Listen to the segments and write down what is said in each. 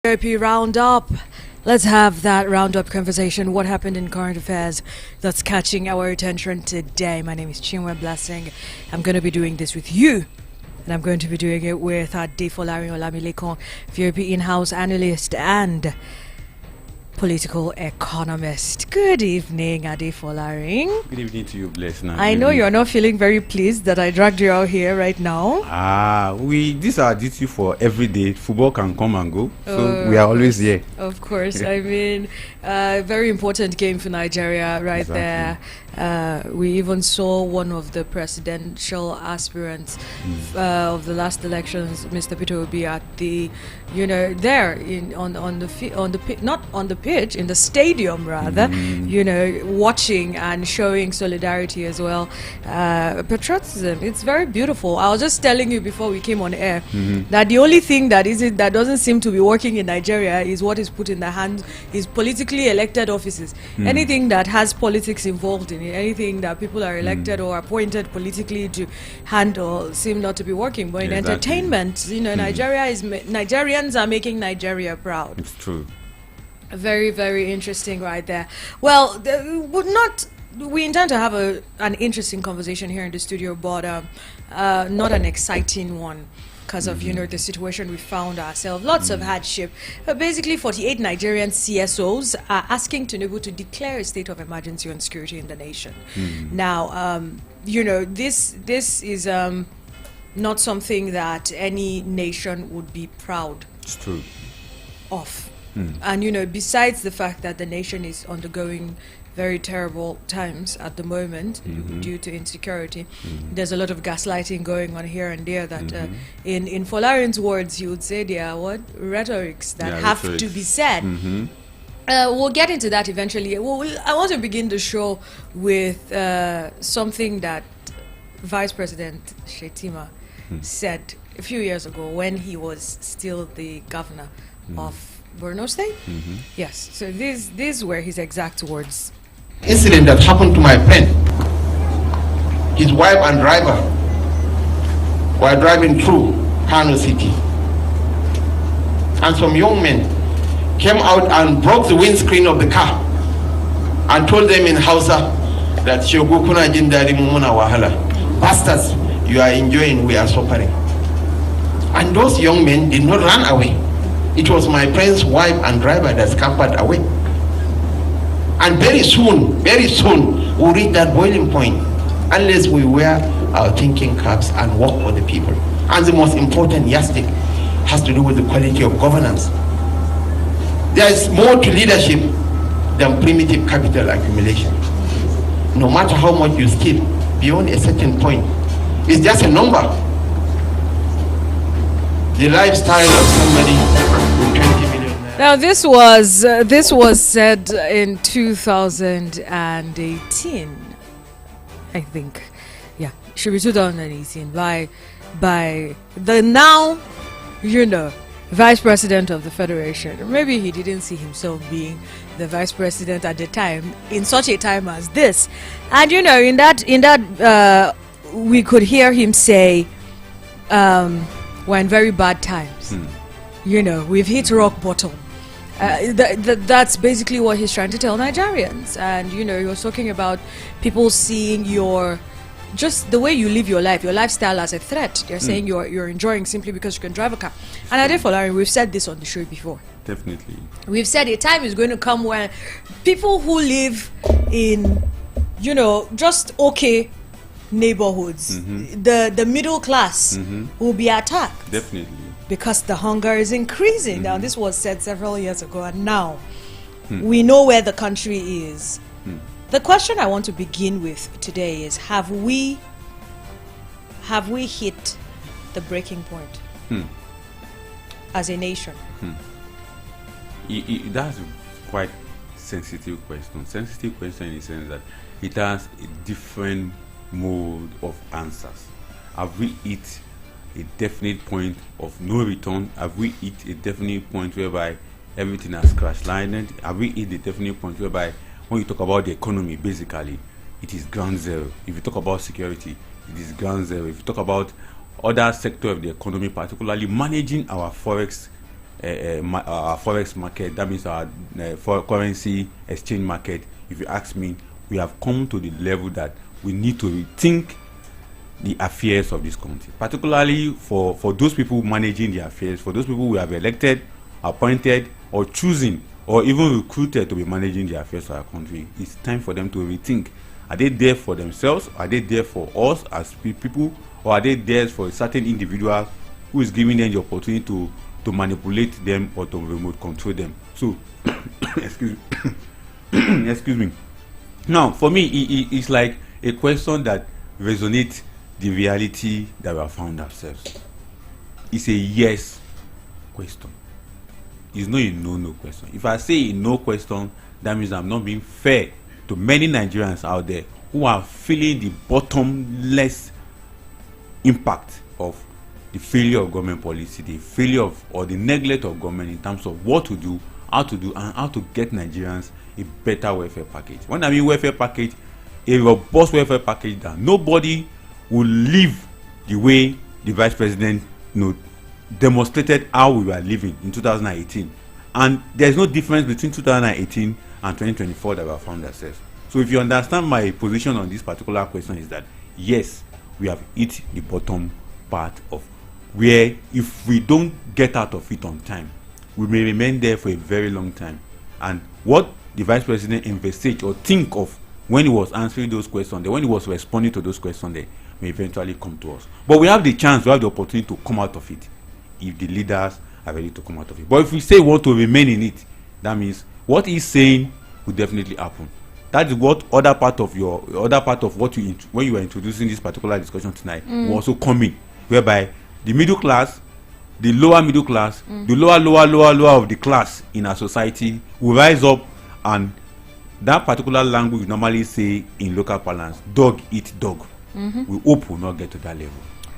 Therapy Roundup. Let's have that roundup conversation. What happened in current affairs that's catching our attention today? My name is Chinwe Blessing. I'm going to be doing this with you. And I'm going to be doing it with Adefolari Olamilekon, VRP in-house analyst and political economist. Good evening, Adefolari. Good evening to you, Bless. I know you're not feeling very pleased that I dragged you out here right now. These are duty for every day. Football can come and go, so we are always here. Of course. I mean, very important game for Nigeria right there. We even saw one of the presidential aspirants of the last elections, Mr. Peter Obi, at the, there on the pitch, in the stadium rather, watching and showing solidarity as well. Patriotism, it's very beautiful. I was just telling you before we came on air that the only thing that doesn't seem to be working in Nigeria is what is put in the hands is politically elected offices. Anything that has politics involved in it, anything that people are elected or appointed politically to handle seem not to be working. But in entertainment, Nigerians are making Nigeria proud. It's true. Very, very interesting right there. Well, we intend to have an interesting conversation here in the studio, but not an exciting one because of, the situation we found ourselves. Lots of hardship. Basically, 48 Nigerian CSOs are asking Tinubu to declare a state of emergency on security in the nation. Now, this is not something that any nation would be proud of. And, besides the fact that the nation is undergoing very terrible times at the moment due to insecurity, there's a lot of gaslighting going on here and there that, in Folarian's words, he would say they are rhetorics that have to be said. We'll get into that eventually. I want to begin the show with something that Vice President Shetima said a few years ago when he was still the governor of Borno State? Yes. So these were his exact words. Incident that happened to my friend. His wife and driver were driving through Kano City. And some young men came out and broke the windscreen of the car and told them in Hausa that Shogukuna Jindari Mumuna Wahala. Bastards, you are enjoying, we are suffering. And those young men did not run away. It was my friend's wife and driver that scampered away. And very soon, we'll reach that boiling point unless we wear our thinking caps and work for the people. And the most important yardstick has to do with the quality of governance. There is more to leadership than primitive capital accumulation. No matter how much you steal, beyond a certain point, it's just a number. The lifestyle of somebody with 20 million. Now this was said in 2018, I think. Yeah, should be 2018 by the now, Vice President of the Federation. Maybe he didn't see himself being the Vice President at the time, in such a time as this. And in that we could hear him say, we're in very bad times. We've hit rock bottom. That's basically what he's trying to tell Nigerians. And, he was talking about people seeing just the way you live your life, your lifestyle as a threat. They're saying you're enjoying simply because you can drive a car. And Adefolari, we've said this on the show before. Definitely. We've said a time is going to come where people who live in, just okay neighborhoods, the middle class will be attacked. Definitely. Because the hunger is increasing. Now, this was said several years ago, and now we know where the country is. The question I want to begin with today is: Have we hit the breaking point as a nation? That's quite sensitive question. Sensitive question in the sense that it has a different mode of answers. Have we hit a definite point of no return? Have we hit a definite point whereby everything has crash landed? Have we hit the definite point whereby when you talk about the economy, basically it is ground zero? If you talk about security, it is ground zero. If you talk about other sector of the economy, particularly managing our forex our forex market, that means our foreign currency exchange market, if you ask me, we have come to the level that we need to rethink the affairs of this country, particularly for those people managing the affairs, for those people we have elected, appointed, or choosing, or even recruited to be managing the affairs of our country. It's time for them to rethink. Are they there for themselves? Are they there for us as people? Or are they there for a certain individual who is giving them the opportunity to manipulate them or to remote control them? So, excuse me. Now, for me, it's like a question that resonates the reality that we have found ourselves. It's a yes question. It's not a no question. If I say a no question, that means I'm not being fair to many Nigerians out there who are feeling the bottomless impact of the failure of government policy, the failure of or the neglect of government in terms of what to do, how to do, and how to get Nigerians a better welfare package. When I mean welfare package, a robust welfare package that nobody will live the way the vice president demonstrated how we were living in 2018. And there's no difference between 2018 and 2024 that we have found ourselves. So if you understand my position on this particular question, is that yes, we have hit the bottom part of where if we don't get out of it on time, we may remain there for a very long time. And what the vice president envisaged or think of when he was answering those questions, when he was responding to those questions, they may eventually come to us. But we have the chance, we have the opportunity to come out of it if the leaders are ready to come out of it. But if we say we want to remain in it, that means what he's saying will definitely happen. That is what other part of what you when you were introducing this particular discussion tonight will also come in, whereby the middle class, the lower middle class, the lower of the class in our society will rise up, and that particular language we normally say in local parlance, dog eat dog. We hope will not get to that level.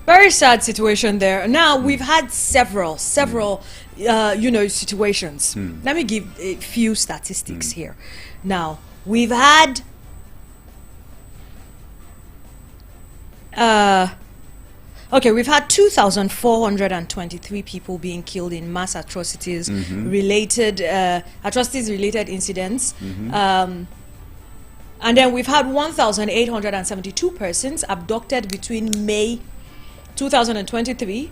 Very sad situation there. Now we've had several situations. Let me give a few statistics here. Now we've had we've had 2,423 people being killed in mass atrocities related incidents. And then we've had 1,872 persons abducted between May 2023,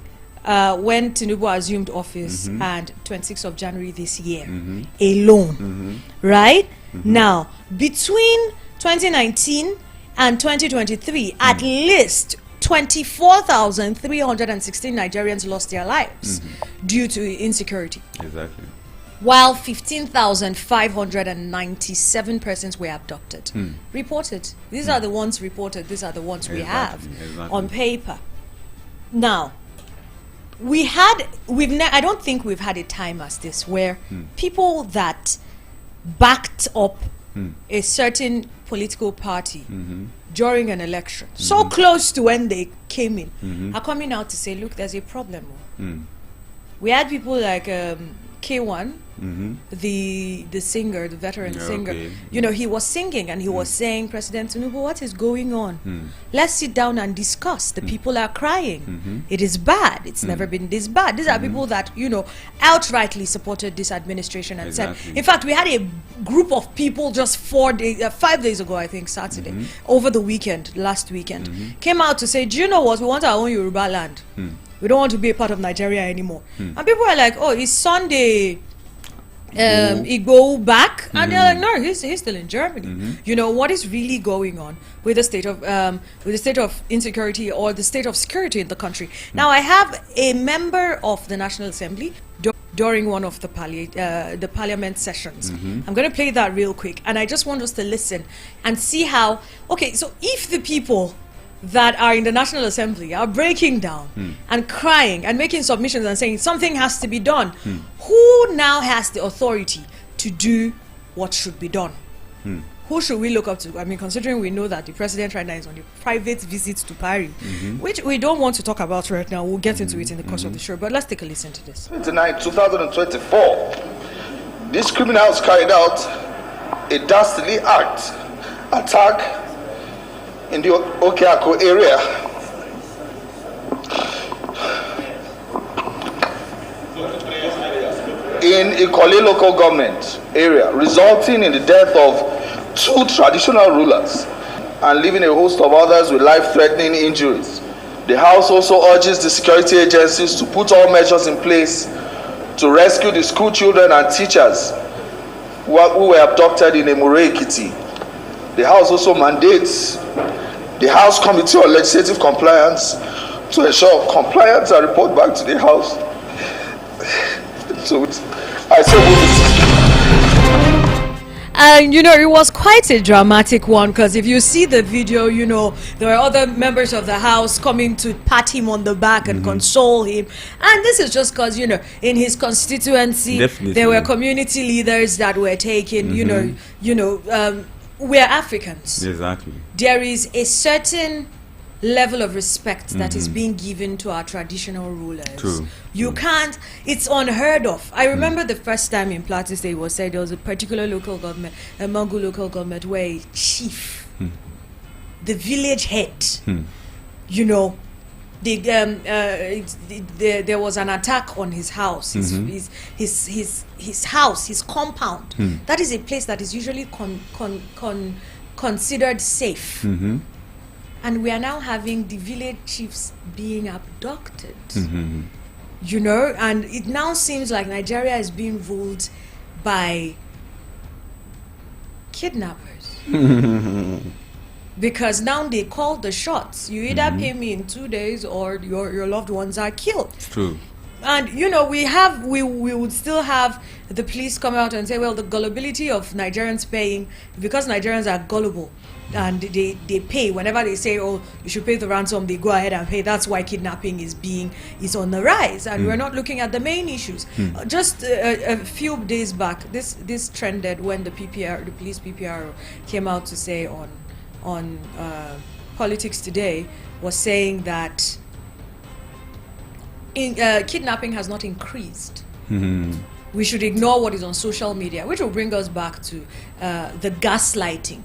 when Tinubu assumed office, and 26th of January this year alone. Right? Now, between 2019 and 2023, at least 24,316 Nigerians lost their lives due to insecurity. Exactly. While 15,597 persons were abducted. Reported. These are the ones reported. These are the ones we have on paper. Now, I don't think we've had a time as this where people that backed up a certain political party during an election, so close to when they came in, are coming out to say, look, there's a problem. We had people like K1, the singer, the veteran singer. Okay. He was singing and he was saying, President Tinubu, what is going on? Let's sit down and discuss. The people are crying. It is bad. It's never been this bad. These are people that, outrightly supported this administration and said, in fact, we had a group of people just 5 days ago, I think, Saturday, over the weekend, last weekend, came out to say, do you know what? We want our own Yoruba land. We don't want to be a part of Nigeria anymore. And people are like, oh, is Sunday Igbo back? And they're like, no, he's still in Germany. What is really going on with the state of insecurity or the state of security in the country? Now, I have a member of the National Assembly during one of the parliament sessions. I'm going to play that real quick, and I just want us to listen and see how. Okay, so if the people that are in the National Assembly are breaking down and crying and making submissions and saying something has to be done, who now has the authority to do what should be done? Who should we look up to? I mean, considering we know that the president right now is on a private visit to Paris, which we don't want to talk about right now. We'll get into it in the course of the show, but let's take a listen to this. 29, 2024, these criminals carried out a dastardly attack in the Okeako area. in Ikole local government area, resulting in the death of 2 traditional rulers and leaving a host of others with life-threatening injuries. The House also urges the security agencies to put all measures in place to rescue the school children and teachers who were abducted in Emure Ekiti. The House also mandates the House Committee on Legislative Compliance to ensure compliance and report back to the House. So I And it was quite a dramatic one, because if you see the video, there were other members of the House coming to pat him on the back and console him. And this is just because, in his constituency, there were community leaders that were taken, we're Africans. Exactly. There is a certain level of respect that is being given to our traditional rulers. True. You can't, it's unheard of. I remember the first time in Plateau State it was said there was a particular local government, a Mangu local government, where a chief, the village head, there was an attack on his house, his house, his compound. That is a place that is usually considered safe. And we are now having the village chiefs being abducted. And it now seems like Nigeria is being ruled by kidnappers. Because now they call the shots. You either pay me in 2 days or your loved ones are killed. It's true. And we would still have the police come out and say, well, the gullibility of Nigerians paying, because Nigerians are gullible and they pay whenever they say, oh, you should pay the ransom, they go ahead and pay. That's why kidnapping is on the rise, and we're not looking at the main issues. Just a few days back, this trended when the police PPR came out to say on Politics Today, was saying that kidnapping has not increased. We should ignore what is on social media, which will bring us back to the gaslighting.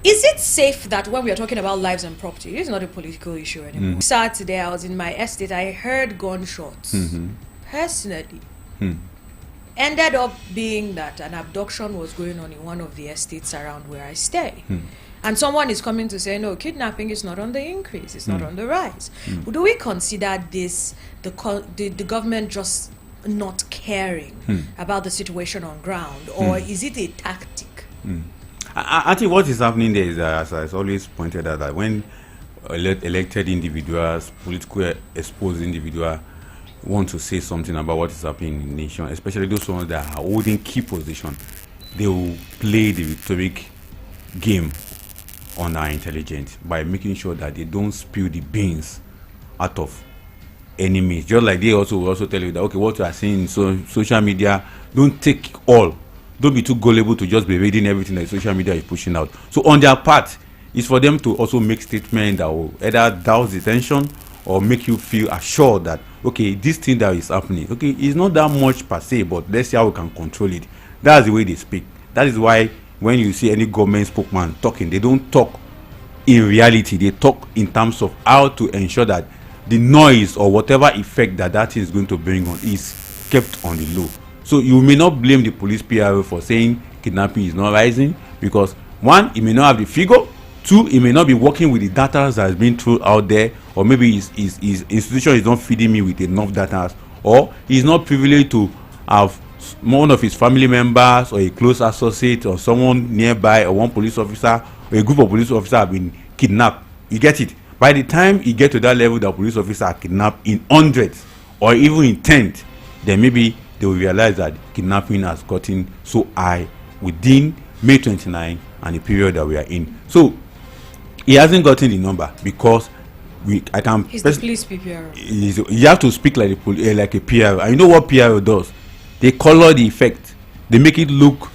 Is it safe that when we are talking about lives and property, it's not a political issue anymore? Saturday, I was in my estate, I heard gunshots. Personally, ended up being that an abduction was going on in one of the estates around where I stay. And someone is coming to say, no, kidnapping is not on the increase, it's not on the rise. Do we consider this the government just not caring about the situation on ground, or is it a tactic? I think what is happening there is, as I always pointed out, that when elected individuals, politically exposed individuals, want to say something about what is happening in the nation, especially those ones that are holding key position, they will play the rhetoric game on our intelligence by making sure that they don't spill the beans out of any means. Just like they will also tell you that, okay, what you are seeing in social media, don't take all. Don't be too gullible to just be reading everything that social media is pushing out. So on their part, it's for them to also make statements that will either douse the tension or make you feel assured that, okay, this thing that is happening, okay, it's not that much per se, but let's see how we can control it. That's the way they speak. That is why when you see any government spokesman talking, they don't talk in reality. They talk in terms of how to ensure that the noise or whatever effect that thing is going to bring on is kept on the low. So you may not blame the police PRO for saying kidnapping is not rising, because one, it may not have the figure. Two, it may not be working with the data that has been thrown out there, or maybe his institution is not feeding me with enough data, or he's not privileged to have one of his family members or a close associate or someone nearby or one police officer or a group of police officers have been kidnapped. You get it? By the time you get to that level, the police officers are kidnapped in hundreds or even in tens, then maybe they will realize that kidnapping has gotten so high within May 29 and the period that we are in. So he hasn't gotten the number because he's the police PPR. You have to speak like a PRO. And you know what PRO does? They color the effect. They make it look,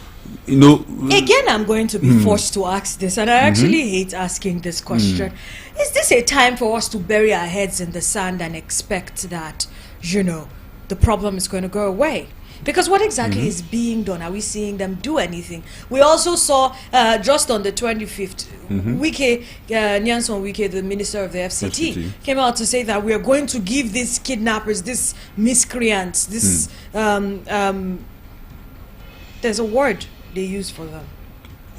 Again, I'm going to be forced to ask this, and I actually hate asking this question. Is this a time for us to bury our heads in the sand and expect that, the problem is going to go away? Because what exactly is being done? Are we seeing them do anything? We also saw just on the 25th, Wike, Nyanson Wike, the minister of the FCT, came out to say that we are going to give these kidnappers, these miscreants, this there's a word they use for them.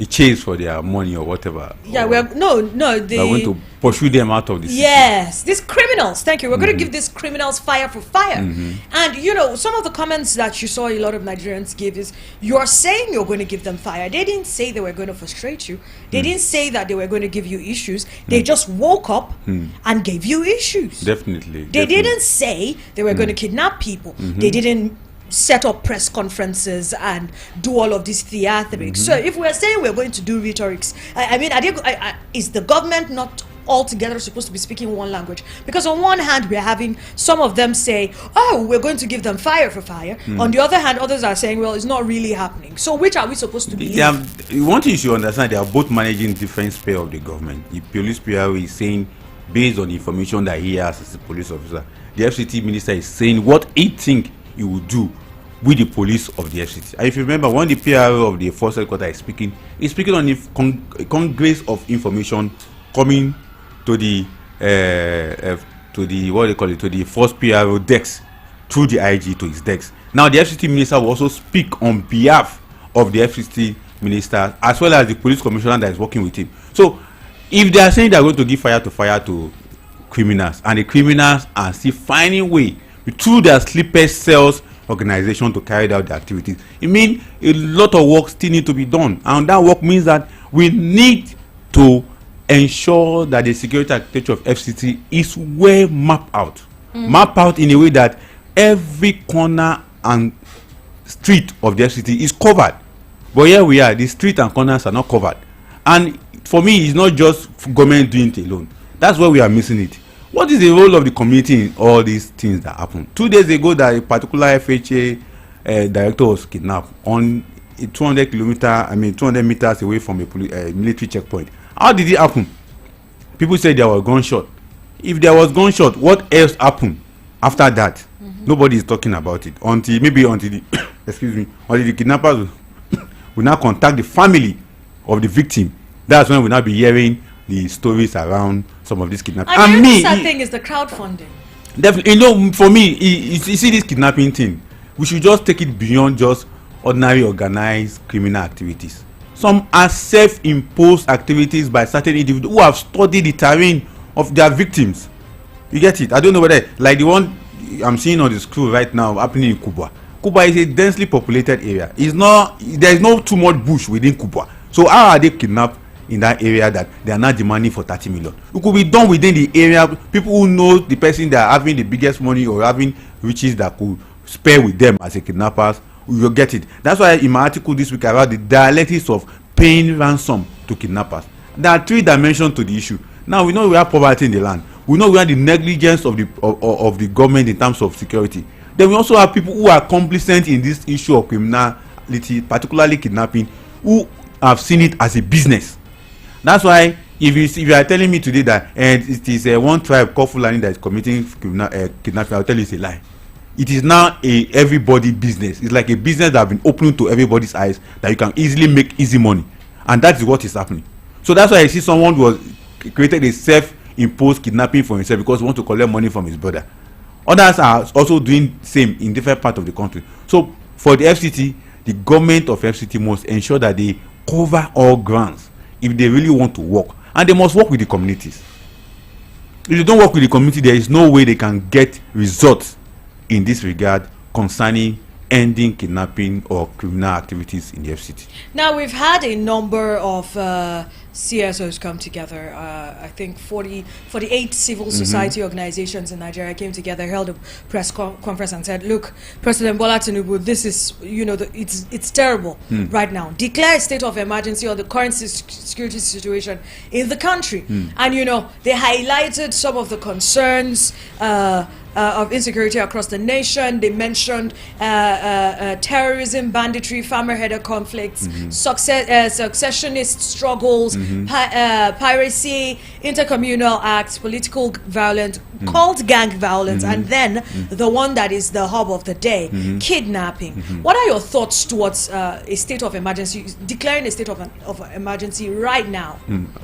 A chase for their money or whatever. Yeah, or we're going to pursue them out of the city. Yes, these criminals. Thank you. We're going to give these criminals fire for fire. And you know, some of the comments that you saw a lot of Nigerians give is, you're saying you're going to give them fire. They didn't say they were going to frustrate you. They didn't say that they were going to give you issues. They just woke up and gave you issues. Definitely. They didn't say they were going to kidnap people. They didn't set up press conferences and do all of these theatrics. So if we're saying we're going to do rhetorics, I mean, is the government not altogether supposed to be speaking one language? Because on one hand, we're having some of them say, oh, we're going to give them fire for fire. On the other hand, others are saying, well, it's not really happening. So which are we supposed to believe? One thing you should understand, they are both managing different sphere of the government. The police PRO is saying, based on the information that he has as a police officer, the FCT minister is saying what he thinks he will do with the police of the FCT. And if you remember, when the PRO of the force headquarters is speaking on the congress of information coming to the what they call it, to the force PRO decks through the IG to his decks. Now the FCT minister will also speak on behalf of the FCT minister as well as the police commissioner that is working with him. So if they are saying they are going to give fire to criminals, and the criminals are still finding way through their sleeper cells organization to carry out the activities, it means a lot of work still need to be done, and that work means that we need to ensure that the security architecture of FCT is well mapped out, in a way that every corner and street of the FCT is covered. But here we are, the street and corners are not covered, and for me it's not just government doing it alone. That's where we are missing it. What is the role of the community in all these things that happen? 2 days ago, that a particular FHA director was kidnapped on a 200 meters away from a military checkpoint. How did it happen? People said there was gunshot. If there was gunshot, what else happened after that? Nobody is talking about it until the until the kidnappers will now contact the family of the victim. That's when we'll now be hearing the stories around some of these kidnapping. And the sad thing is the crowdfunding. Definitely, you know, for me, you see this kidnapping thing, we should just take it beyond just ordinary organized criminal activities. Some are self-imposed activities by certain individuals who have studied the terrain of their victims. You get it? I don't know whether, like the one I'm seeing on the screen right now happening in Kubwa. Kubwa is a densely populated area. There is no too much bush within Kubwa. So how are they kidnapped in that area that they are not demanding for 30 million? It could be done within the area. People who know the person that are having the biggest money or having riches that could spare with them as a kidnappers, you'll get it. That's why in my article this week about the dialectics of paying ransom to kidnappers, there are 3 dimensions to the issue. Now we know we have poverty in the land. We know we have the negligence of the government in terms of security. Then we also have people who are complicit in this issue of criminality, particularly kidnapping, who have seen it as a business. That's why if you are telling me today that it is one tribe called Fulani that is committing kidnapping, I'll tell you it's a lie. It is now a everybody business. It's like a business that has been opening to everybody's eyes, that you can easily make easy money, and that is what is happening. So that's why I see someone who was created a self-imposed kidnapping for himself because he wants to collect money from his brother. Others are also doing the same in different parts of the country. So for the FCT, the government of FCT must ensure that they cover all grounds if they really want to work, and they must work with the communities. If they don't work with the community, there is no way they can get results in this regard concerning ending kidnapping or criminal activities in the FCT. Now, we've had a number of CSOs come together. I think 48 civil society organizations in Nigeria came together, held a press conference and said, look, President Bola Tinubu, this is, it's terrible right now. Declare a state of emergency on the current security situation in the country. And, they highlighted some of the concerns of insecurity across the nation. They mentioned terrorism, banditry, farmer-header conflicts, successionist struggles, piracy, intercommunal acts, political violence, cult gang violence, and then the one that is the hub of the day, kidnapping. What are your thoughts towards a state of emergency, declaring a state of emergency right now?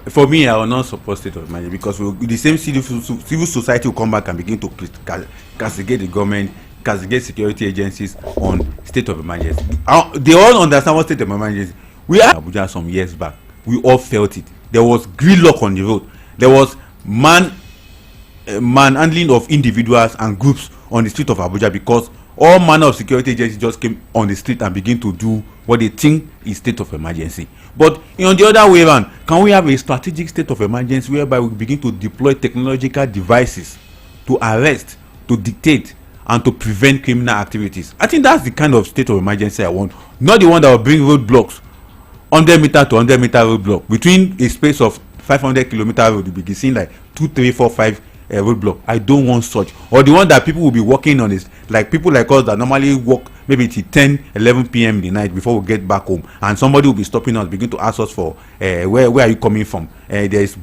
For me, I will not support state of emergency, because the same civil society will come back and begin to castigate the government, castigate security agencies on state of emergency. They all understand what state of emergency. We are Abuja some years back. We all felt it. There was gridlock on the road. There was manhandling of individuals and groups on the street of Abuja, because all manner of security agencies just came on the street and begin to do what they think is state of emergency. But on the other way around, can we have a strategic state of emergency whereby we begin to deploy technological devices to arrest, to dictate, and to prevent criminal activities? I think that's the kind of state of emergency I want, not the one that will bring roadblocks, 100 meter to 100 meter roadblock between a space of 500 kilometer road. You'll be seeing like 2, 3, 4, 5 roadblock. I don't want such. Or the one that people will be working on is like people like us that normally work maybe till 10, 11 p.m. in the night before we get back home, and somebody will be stopping us, begin to ask us for where are you coming from? There is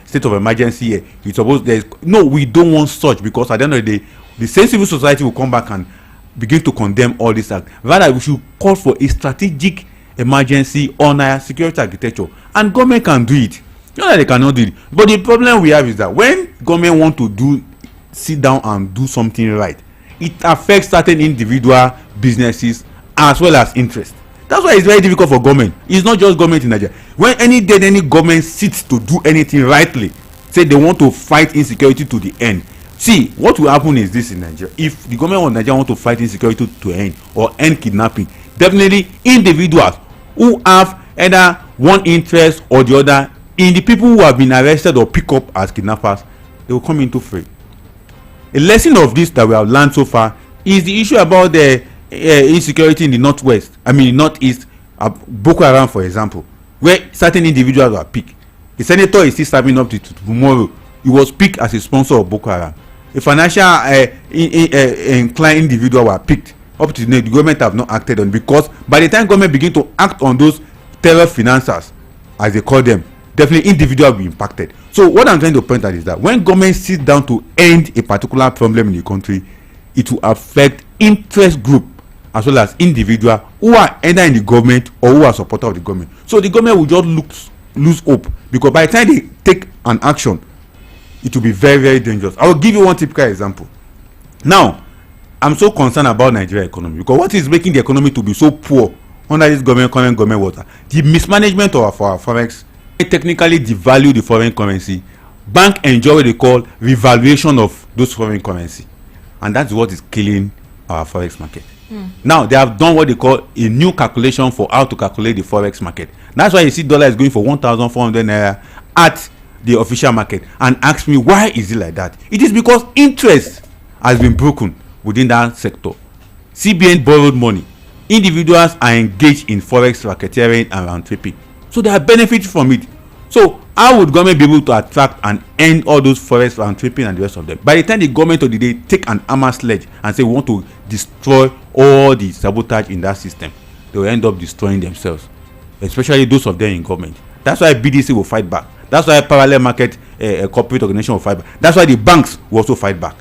state of emergency here. You suppose there is. No, we don't want such, because at the end of the day, the same civil society will come back and begin to condemn all this act. Rather, we should call for a strategic emergency on our security architecture, and government can do it. Not that they cannot do it, but the problem we have is that when government want to sit down and do something right, it affects certain individual businesses as well as interest. That's why it's very difficult for government. It's not just government in Nigeria. When any government sits to do anything rightly, say they want to fight insecurity to the end. See, what will happen is this in Nigeria. If the government of Nigeria want to fight insecurity to end or end kidnapping, definitely individuals who have either one interest or the other in the people who have been arrested or picked up as kidnappers, they will come into fray. A lesson of this that we have learned so far is the issue about the insecurity in the northwest. I mean, northeast, Boko Haram, for example, where certain individuals were picked. The senator is still serving up to tomorrow. He was picked as a sponsor of Boko Haram. A financial inclined individual were picked. Up to today, the government have not acted on, because by the time government begin to act on those terror financiers, as they call them, definitely individuals will be impacted. So what I'm trying to point out is that when government sits down to end a particular problem in the country, it will affect interest group as well as individuals who are either in the government or who are supporters of the government. So the government will just lose hope, because by the time they take an action, it will be very, very dangerous. I will give you one typical example. Now, I'm so concerned about Nigeria economy, because what is making the economy to be so poor under this current government water? The mismanagement of our forex. Technically devalue the foreign currency. Bank enjoy what they call revaluation of those foreign currency, and that's what is killing our forex market. Now they have done what they call a new calculation for how to calculate the forex market. That's why you see dollar is going for 1,400 naira at the official market. And ask me, why is it like that? It is because interest has been broken within that sector. CBN borrowed money. Individuals are engaged in forex racketeering and round tripping, so they are benefiting from it. So how would government be able to attract and end all those forex round tripping and the rest of them? By the time the government of the day take an armor sledge and say we want to destroy all the sabotage in that system, they will end up destroying themselves, especially those of them in government. That's why BDC will fight back. That's why parallel market corporate organization will fight back. That's why the banks will also fight back.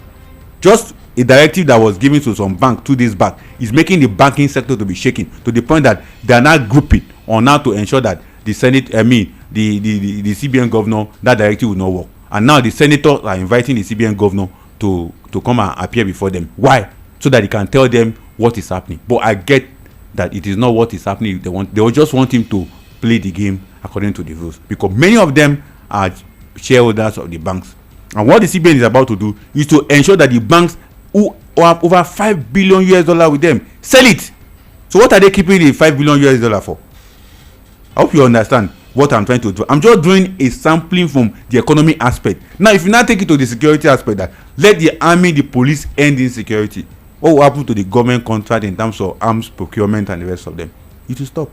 Just a directive that was given to some bank 2 days back is making the banking sector to be shaken to the point that they are now grouping on how to ensure that the Senate, the CBN governor, that directive will not work. And now the senators are inviting the CBN governor to come and appear before them. Why? So that he can tell them what is happening. But I get that it is not what is happening. They will just want him to play the game according to the rules, because many of them are shareholders of the banks. And what the CBN is about to do is to ensure that the banks who have over $5 billion with them sell it. So what are they keeping the $5 billion for? I hope you understand what I'm trying to do. I'm just doing a sampling from the economy aspect. Now, if you now take it to the security aspect, that let the army, the police end insecurity, what will happen to the government contract in terms of arms procurement and the rest of them? It will stop.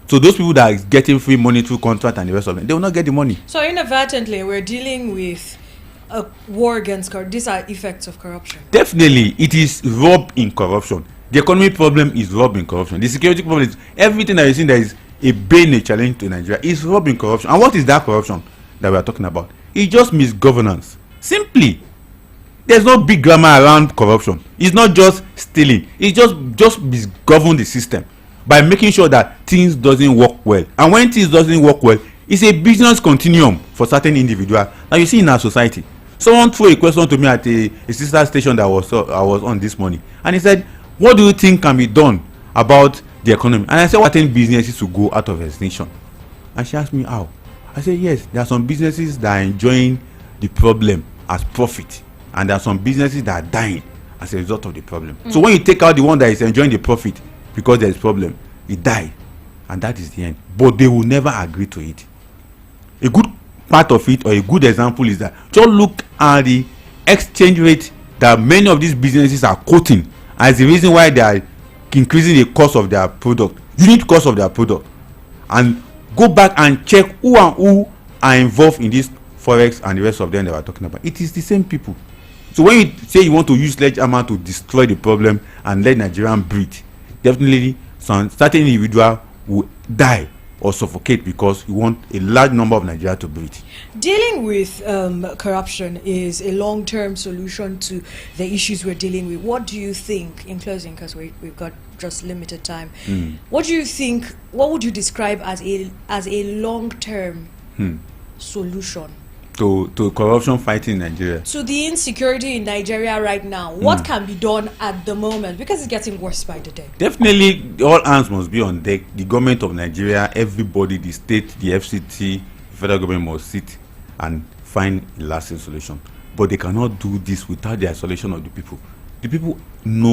So those people that are getting free money through contract and the rest of them, they will not get the money. So inadvertently, we're dealing with a war against corruption. These are effects of corruption. Definitely, it is robbed in corruption. The economic problem is robbed in corruption. The security problem is everything that you see that is a bane, a challenge to Nigeria is robbed in corruption. And what is that corruption that we are talking about? It's just misgovernance. Simply. There's no big grammar around corruption. It's not just stealing. It's just govern the system by making sure that things doesn't work well. And when things doesn't work well, it's a business continuum for certain individuals. Now you see in our society. Someone threw a question to me at a sister station that I was on this morning, and he said, "What do you think can be done about the economy?" And I said, "Certain businesses to go out of extinction." And she asked me how. I said, "Yes, there are some businesses that are enjoying the problem as profit, and there are some businesses that are dying as a result of the problem." So when you take out the one that is enjoying the profit because there is problem, it die, and that is the end. But they will never agree to it. A good part of it, or a good example, is that just look at the exchange rate that many of these businesses are quoting as the reason why they are increasing the cost of their product, unit cost of their product, and go back and check who and who are involved in this forex and the rest of them that we are talking about. It is the same people. So when you say you want to use sledgehammer to destroy the problem and let Nigerian breathe, definitely some certain individual will die or suffocate because you want a large number of Nigerians to breathe. Dealing with corruption is a long-term solution to the issues we're dealing with. What do you think, in closing, because we've got just limited time, what do you think, what would you describe as a long-term solution to corruption fighting in Nigeria? To the insecurity in Nigeria right now, what can be done at the moment? Because it's getting worse by the day. Definitely, all hands must be on deck. The government of Nigeria, everybody, the state, the FCT, the federal government must sit and find a lasting solution. But they cannot do this without the isolation of the people. The people know